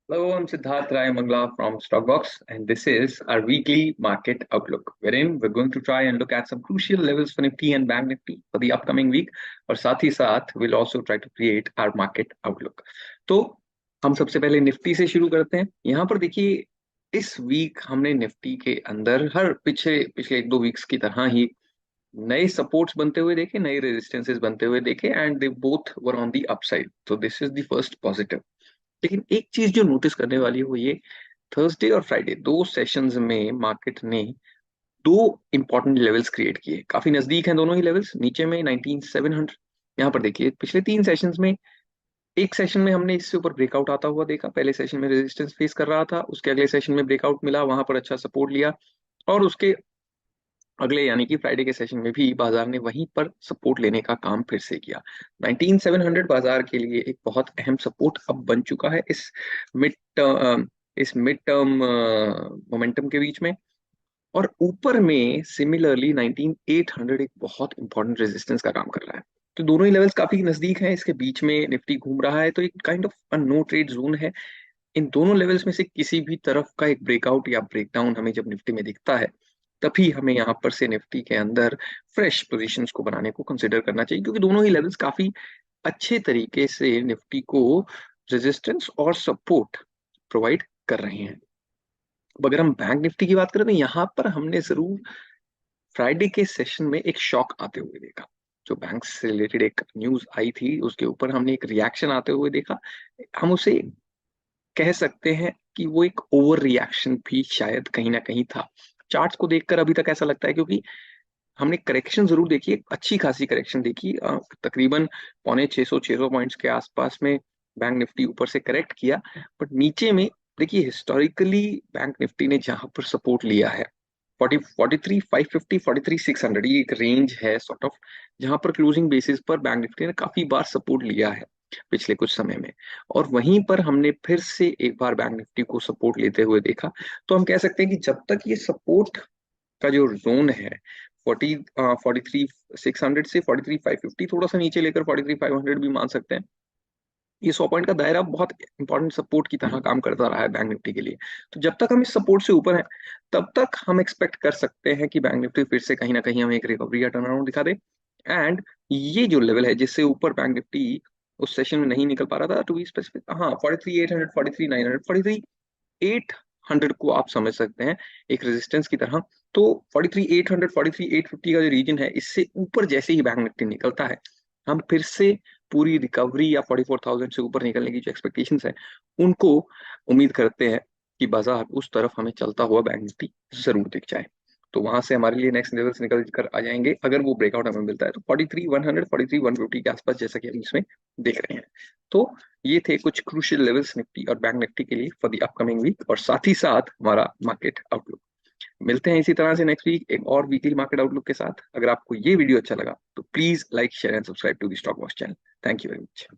Hello, I'm Siddharth Rai Mangla from Stockbox, and this is our weekly market outlook, wherein we're going to try and look at some crucial levels for Nifty and Bank Nifty for the upcoming week, और साथ ही साथ we'll also try to create our market outlook. तो हम सबसे पहले Nifty से शुरू करते हैं। यहाँ पर देखिए, इस वीक हमने निफ्टी के अंदर हर पिछले पिछले एक दो वीक्स की तरह ही नए सपोर्ट्स बनते हुए देखे, नए रेजिस्टेंसेस बनते हुए देखे, and they both were on the upside. तो this is the first positive. लेकिन एक चीज जो नोटिस करने वाली है वो ये, थर्सडे और फ्राइडे दो सेशंस में मार्केट ने दो इंपॉर्टेंट लेवल्स क्रिएट किए, काफी नजदीक हैं दोनों ही लेवल्स, नीचे में 19700। यहाँ पर देखिए पिछले तीन सेशंस में, एक सेशन में हमने इससे ऊपर ब्रेकआउट आता हुआ देखा, पहले सेशन में रेजिस्टेंस फेस कर रहा था, उसके अगले सेशन में ब्रेकआउट मिला, वहां पर अच्छा सपोर्ट लिया, और उसके अगले यानी कि फ्राइडे के सेशन में भी बाजार ने वहीं पर सपोर्ट लेने का काम फिर से किया। 19700 बाजार के लिए एक बहुत अहम सपोर्ट अब बन चुका है मिड इस मिड टर्म मोमेंटम के बीच में। और ऊपर में सिमिलरली 19800 एक बहुत इंपॉर्टेंट रेजिस्टेंस का काम कर रहा है। तो दोनों ही लेवल्स काफी नजदीक हैं, इसके बीच में निफ्टी घूम रहा है, तो एक kind of a no trade zone है। इन दोनों लेवल्स में से किसी भी तरफ का एक ब्रेकआउट या ब्रेकडाउन हमें जब निफ्टी में दिखता है, तभी हमें यहाँ पर से निफ्टी के अंदर फ्रेश पोजीशंस को बनाने को कंसिडर करना चाहिए, क्योंकि दोनों ही लेवल्स काफी अच्छे तरीके से निफ्टी को रेजिस्टेंस और सपोर्ट प्रोवाइड कर रहे हैं। अब अगर हम बैंक निफ्टी की बात करें तो यहाँ पर हमने जरूर फ्राइडे के सेशन में एक शॉक आते हुए देखा। जो बैंक से रिलेटेड एक न्यूज आई थी उसके ऊपर हमने एक रिएक्शन आते हुए देखा। हम उसे कह सकते हैं कि वो एक ओवर रिएक्शन भी शायद कहीं ना कहीं था। चार्ट्स को देखकर अभी तक ऐसा लगता है, क्योंकि हमने करेक्शन जरूर देखी, एक अच्छी खासी करेक्शन देखी, तकरीबन पौने 600 पॉइंट्स के आसपास में बैंक निफ्टी ऊपर से करेक्ट किया। बट नीचे में देखिए, हिस्टोरिकली बैंक निफ्टी ने जहां पर सपोर्ट लिया है 43 550 43 600, ये एक रेंज है सॉर्ट ऑफ, जहां पर क्लोजिंग बेसिस पर बैंक निफ्टी ने काफी बार सपोर्ट लिया है पिछले कुछ समय में। और वहीं पर हमने फिर से एक बार बैंक निफ्टी को सपोर्ट लेते हुए देखा। तो हम कह सकते हैं कि जब तक ये सपोर्ट का जो जोन है 43 600 से 43 550, थोड़ा सा नीचे लेकर 43 500 भी मान सकते हैं, ये 100 पॉइंट का दायरा बहुत इंपॉर्टेंट सपोर्ट की तरह काम करता रहा है बैंक निफ्टी के लिए। तो जब तक हम इस सपोर्ट से ऊपर हैं, तब तक हम एक्सपेक्ट कर सकते हैं कि बैंक निफ्टी फिर से कहीं ना कहीं हमें एक रिकवरी या टर्नअराउंड दिखा दे। एंड ये जो लेवल है जिससे ऊपर बैंक निफ्टी उस सेशन में नहीं निकल पा रहा था, टू बी स्पेसिफिक, हाँ, 43 800 43 900 43 800 को आप समझ सकते हैं एक रेजिस्टेंस की तरह। तो 43 800 43 850 का जो रीजन है, इससे ऊपर जैसे ही बैंक निफ्टी निकलता है, हम फिर से पूरी रिकवरी या 44,000 से ऊपर निकलने की जो एक्सपेक्टेशंस है, उनको उम्मीद करते हैं कि बाजार उस तरफ हमें चलता हुआ बैंक निफ्टी जरूर दिख जाए। तो वहां से हमारे लिए नेक्स्ट लेवल्स निकल कर आ जाएंगे अगर वो ब्रेकआउट हमें मिलता है, तो 43 100 43 150 के आसपास, जैसा कि हम इसमें देख रहे हैं। तो ये थे कुछ क्रूशियल लेवल्स निफ्टी और बैंक निफ्टी के लिए फॉर द अपकमिंग वीक, और साथ ही साथ हमारा मार्केट आउटलुक। मिलते हैं इसी तरह से नेक्स्ट वीक एक और वीकली मार्केट आउटलुक के साथ। अगर आपको ये वीडियो अच्छा लगा तो please like share and subscribe to the stock watch channel. Thank you very much.